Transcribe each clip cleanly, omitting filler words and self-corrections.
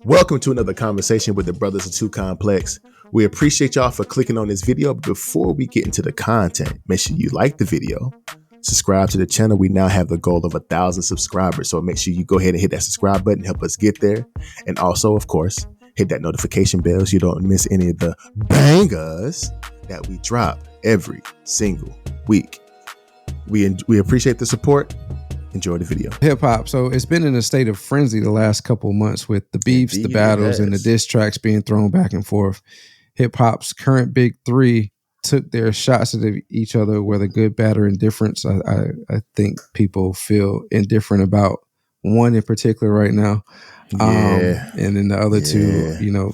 Welcome to another conversation with the Brothers of Two Complex. We appreciate y'all for clicking on this video. But before we get into the content, make sure you like the video, subscribe to the channel. We now have the goal of 1,000 subscribers. So make sure you go ahead and hit that subscribe button, help us get there. And also, of course, hit that notification bell so you don't miss any of the bangers that we drop every single week. We appreciate the support. Enjoy the video. Hip hop. So it's been in a state of frenzy the last couple of months with the beefs, the battles, and the diss tracks being thrown back and forth. Hip hop's current big three took their shots at each other, whether good, bad, or indifference. I think people feel indifferent about one in particular right now. And then the other two,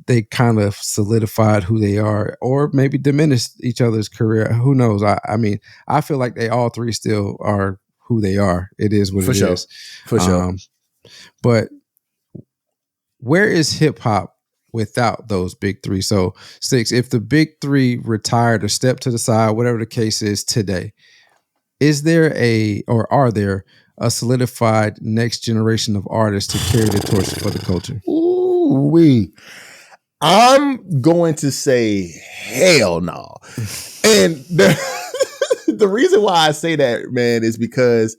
they kind of solidified who they are, or maybe diminished each other's career. Who knows? I mean, I feel like they all three still are who they are. It is what it is. For sure. But where is hip hop without those big three? So, Six, if the big three retired or stepped to the side, whatever the case is today, is there are there a solidified next generation of artists to carry the torch for the culture? I'm going to say hell no. And the reason why I say that, man, is because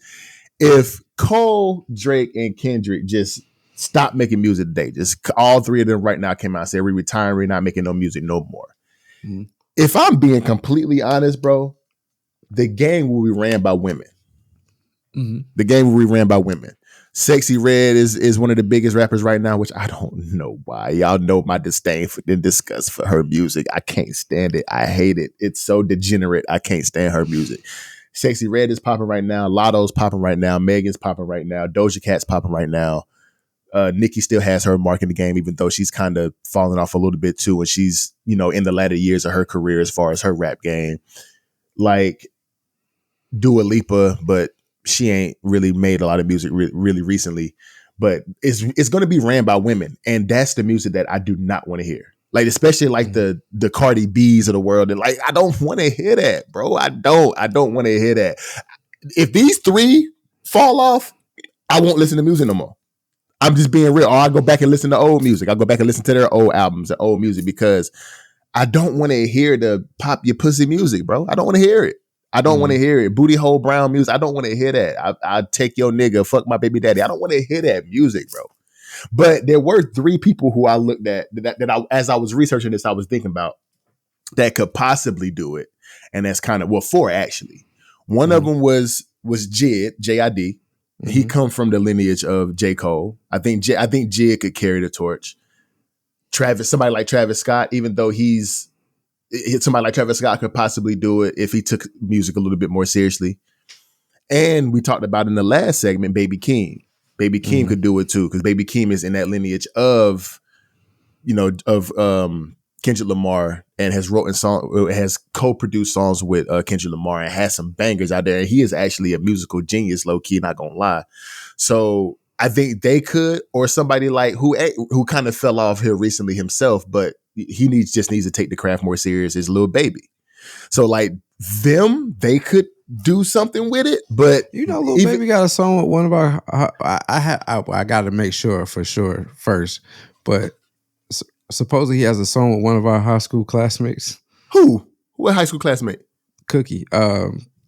if Cole, Drake, and Kendrick just stop making music today, just all three of them right now came out and said, we're retiring, we're not making no music no more. Mm-hmm. If I'm being completely honest, bro, the game will be ran by women. Mm-hmm. The game will be ran by women. Sexy Red is one of the biggest rappers right now, which I don't know why. Y'all know my disdain and disgust for her music. I can't stand it. I hate it. It's so degenerate. I can't stand her music. Sexy Red is popping right now. Lotto's popping right now. Megan's popping right now. Doja Cat's popping right now. Nicki still has her mark in the game, even though she's kind of falling off a little bit too. And she's, in the latter years of her career as far as her rap game. Like Dua Lipa, but she ain't really made a lot of music really recently, but it's going to be ran by women. And that's the music that I do not want to hear. Like, especially like the Cardi B's of the world. And like, I don't want to hear that, bro. I don't want to hear that. If these three fall off, I won't listen to music no more. I'm just being real. Or I go back and listen to old music. I go back and listen to their old albums and old music because I don't want to hear the pop your pussy music, bro. I don't want to hear it. I don't want to hear it. Booty hole brown music. I don't want to hear that. I take your nigga, fuck my baby daddy. I don't want to hear that music, bro. But there were three people who I looked at that I, as I was researching this, I was thinking about that could possibly do it. And that's kind of, four actually. One of them was Jid, J-I-D. He come from the lineage of J. Cole. I think Jid could carry the torch. Somebody like Travis Scott, even though somebody like Travis Scott could possibly do it if he took music a little bit more seriously. And we talked about in the last segment, Baby Keem. Baby Keem could do it too, because Baby Keem is in that lineage of Kendrick Lamar and has co-produced songs with Kendrick Lamar and has some bangers out there. And he is actually a musical genius, low key, not gonna lie. So I think they could, or somebody like who kind of fell off here recently himself, but he just needs to take the craft more serious, is Lil Baby. So like they could do something with it, but Lil Baby got a song with one of our. I got to make sure for sure first, but supposedly he has a song with one of our high school classmates. Who? What high school classmate? Cookie,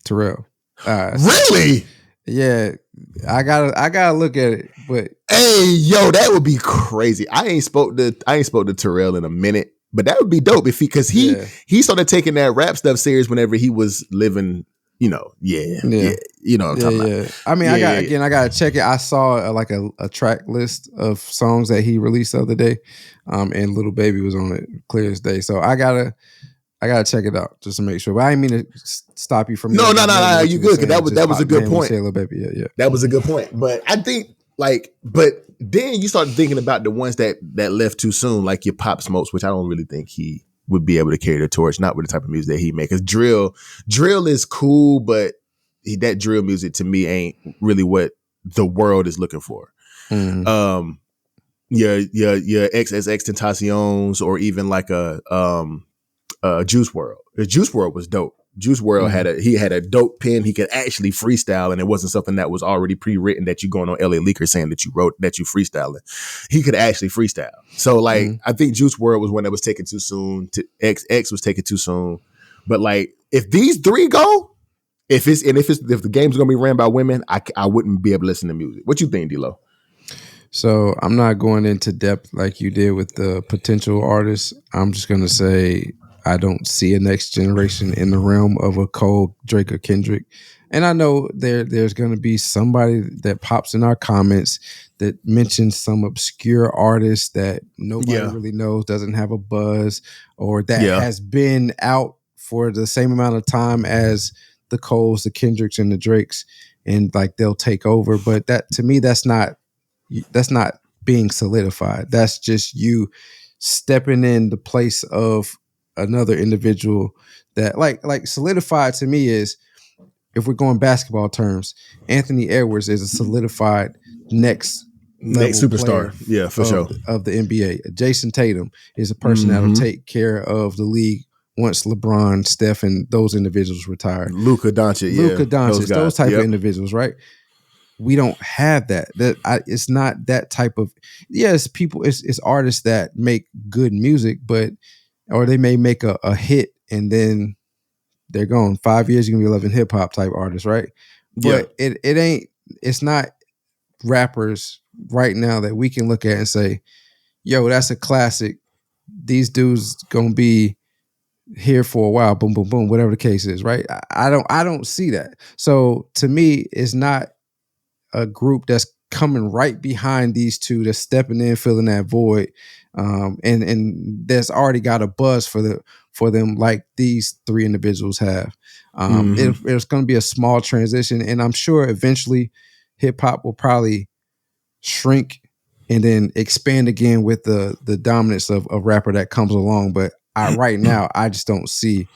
Terrell. Really? Yeah, I gotta look at it. But hey, yo, that would be crazy. I ain't spoke to Terrell in a minute, but that would be dope because he started taking that rap stuff serious whenever he was living. You know what I'm talking about. I mean, I gotta check it. I saw like a track list of songs that he released the other day, and Lil Baby was on it clear as day. So I gotta check it out just to make sure. But I didn't mean to stop you from. No. You good? Because that was a good point. Say Lil Baby, yeah. That was a good point. But I think but then you start thinking about the ones that left too soon, like your Pop Smokes, which I don't really think he would be able to carry the torch, not with the type of music that he makes. Because drill is cool, but that drill music to me ain't really what the world is looking for. Mm-hmm. Your XXX Tentaciones, or even like a Juice WRLD. The Juice WRLD was dope. Juice WRLD had a dope pen. He could actually freestyle, and it wasn't something that was already pre-written that you going on LA Leaker saying that you wrote, that you freestyling. He could actually freestyle. So like, I think Juice WRLD was one that was taken too soon. X was taken too soon. But like, if these three go, if the game's gonna be ran by women, I wouldn't be able to listen to music. What you think, D-Lo? So I'm not going into depth like you did with the potential artists. I'm just gonna say I don't see a next generation in the realm of a Cole, Drake, or Kendrick. And I know there's gonna be somebody that pops in our comments that mentions some obscure artist that nobody really knows, doesn't have a buzz, or that has been out for the same amount of time as the Coles, the Kendricks, and the Drakes, and like they'll take over. But that, to me, that's not being solidified. That's just you stepping in the place of another individual. That like solidified to me is, if we're going basketball terms, Anthony Edwards is a solidified next superstar, for sure, of the NBA. Jason Tatum is a person that'll take care of the league once LeBron, Steph, and those individuals retire. Luka Doncic, those type of individuals, right? We don't have that. It's not that type of. Yes, people. It's artists that make good music, or they may make a hit and then they're gone. 5 years, you're gonna be loving hip hop type artists, right? But it ain't. It's not rappers right now that we can look at and say, "Yo, that's a classic. These dudes gonna be here for a while." Boom, boom, boom. Whatever the case is, right? I don't see that. So to me, it's not a group that's coming right behind these two, that's stepping in, filling that void, and that's already got a buzz for them like these three individuals have. It's going to be a small transition, and I'm sure eventually hip hop will probably shrink and then expand again with the dominance of a rapper that comes along. But right now, I just don't see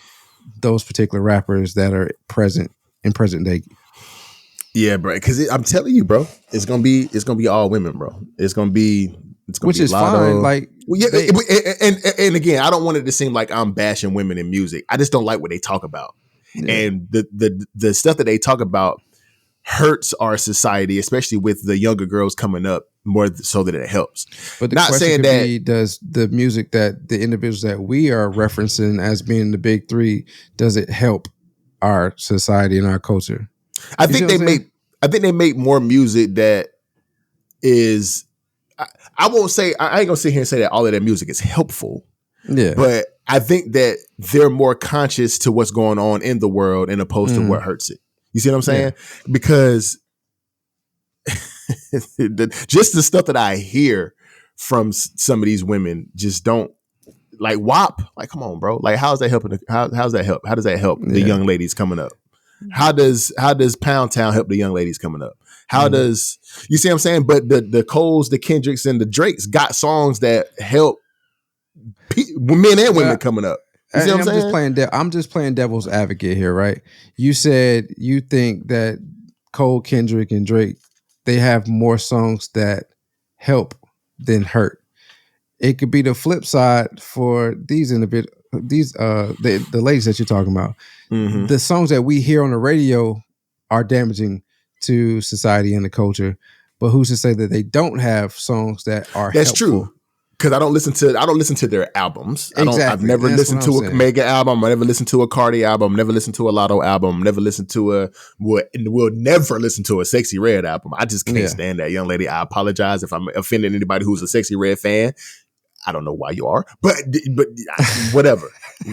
those particular rappers that are present in present day. Yeah, bro. Because I'm telling you, bro, it's gonna be all women, bro. It's gonna be which is fine. Like, and again, I don't want it to seem like I'm bashing women in music. I just don't like what they talk about, and the stuff that they talk about hurts our society, especially with the younger girls coming up, more so that it helps. But the not question saying could be, does the music that the individuals that we are referencing as being the big three, does it help our society and our culture? I think they make more music that is. I won't say, I ain't gonna sit here and say that all of their music is helpful. Yeah, but I think that they're more conscious to what's going on in the world, and opposed to what hurts it. You see what I'm saying? Yeah. Because just the stuff that I hear from some of these women just don't, like WAP. Like, come on, bro. Like, how's that helping? How's that help? How does that help the young ladies coming up? How does Pound Town help the young ladies coming up? How does, you see what I'm saying? But the Coles, the Kendricks, and the Drakes got songs that help men and women coming up. You see what I'm saying? I'm just playing devil's advocate here, right? You said you think that Cole, Kendrick, and Drake, they have more songs that help than hurt. It could be the flip side for these individuals, the ladies that you're talking about. Mm-hmm. The songs that we hear on the radio are damaging to society and the culture, but who's to say that they don't have songs that are That's helpful? True. Because I don't listen to their albums. Exactly. I've never listened to a Mega album. I never listened to a Cardi album. Never listened to a Lotto album. Never listened to will never listen to a Sexy Red album. I just can't stand that young lady. I apologize if I'm offending anybody who's a Sexy Red fan. I don't know why you are, but whatever. I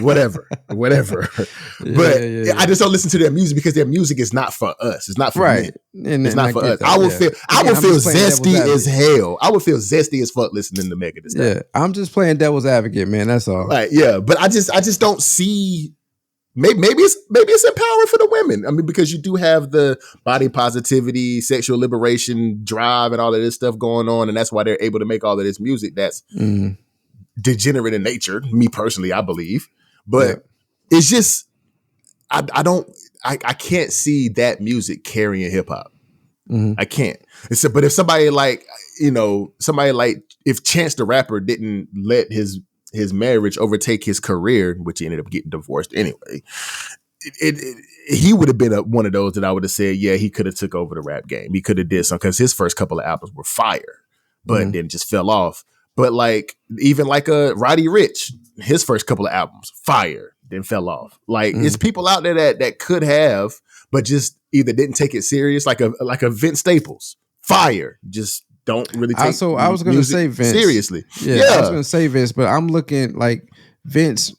just don't listen to their music because their music is not for us. It's not for me. It's not for us. I would feel zesty as hell. I would feel zesty as fuck listening to Megan. Yeah, I'm just playing devil's advocate, man. That's all. Right. Yeah, but I just don't see. Maybe it's empowering for the women. I mean, because you do have the body positivity, sexual liberation drive, and all of this stuff going on, and that's why they're able to make all of this music that's degenerate in nature. Me personally, I believe, but it's just I can't see that music carrying hip hop. I can't. But if somebody like if Chance the Rapper didn't let his marriage overtake his career, which he ended up getting divorced anyway, he would have been one of those that I would have said, yeah, he could have took over the rap game. He could have did something because his first couple of albums were fire, but then just fell off. But like even like Roddy Ricch, his first couple of albums fire, then fell off. Like it's people out there that could have, but just either didn't take it serious, like a Vince Staples, fire, just don't really take. So I was going to say Vince seriously. Yeah, I was going to say Vince, but I'm looking like Vince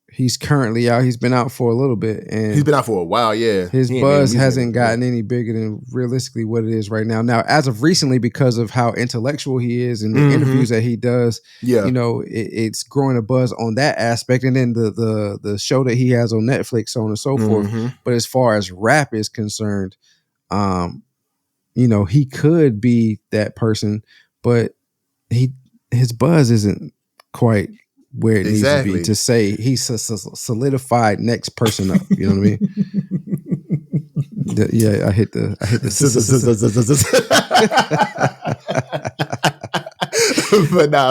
he's currently out. He's been out for a little bit, and he's been out for a while. Yeah, his buzz hasn't gotten any bigger than realistically what it is right now. Now, as of recently, because of how intellectual he is and the interviews that he does, you know, it's growing a buzz on that aspect. And then the show that he has on Netflix, so on and so forth. But as far as rap is concerned, you know, he could be that person, but his buzz isn't quite where it needs to be to say he's a solidified next person up. You know what I mean? I hit the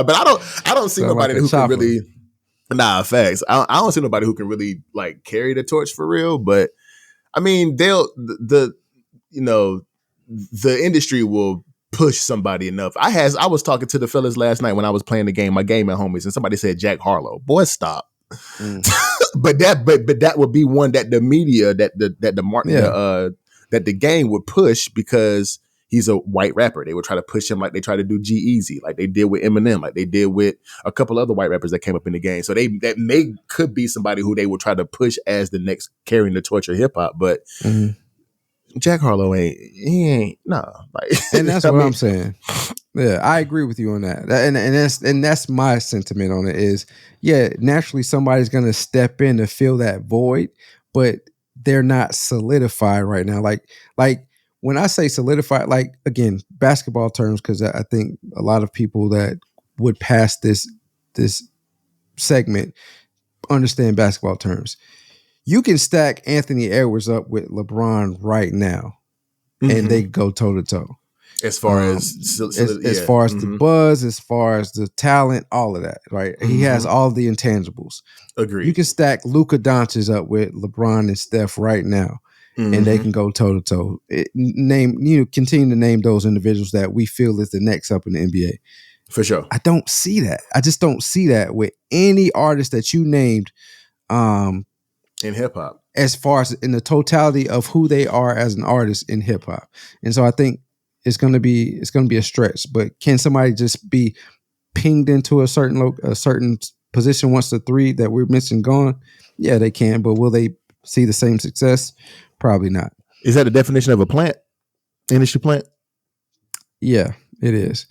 but I don't see nobody who can really facts. I don't see nobody who can really like carry the torch for real. But I mean, the industry will push somebody enough. I was talking to the fellas last night when I was playing my game at homies, and somebody said Jack Harlow. Boy, stop. but that would be one that the media that the game would push because he's a white rapper. They would try to push him like they try to do G-Eazy, like they did with Eminem, like they did with a couple other white rappers that came up in the game. So could be somebody who they would try to push as the next carrying the torch of hip hop, but. Jack Harlow ain't like, and that's what I'm saying. Yeah, I agree with you on that. And that's my sentiment on it is, yeah, naturally somebody's gonna step in to fill that void, but they're not solidified right now. Like when I say solidified, like again, basketball terms, because I think a lot of people that would pass this segment understand basketball terms. You can stack Anthony Edwards up with LeBron right now, and they go toe to toe. As far as the buzz, as far as the talent, all of that, right? He has all the intangibles. Agreed. You can stack Luka Doncic up with LeBron and Steph right now, and they can go toe to toe. Continue to name those individuals that we feel is the next up in the NBA. For sure. I don't see that. I just don't see that with any artist that you named. In hip hop, as far as in the totality of who they are as an artist in hip hop, and so I think it's gonna be a stretch. But can somebody just be pinged into a certain position once the three that we're missing gone? Yeah, they can, but will they see the same success? Probably not. Is that the definition of a plant? Industry plant? Yeah, it is.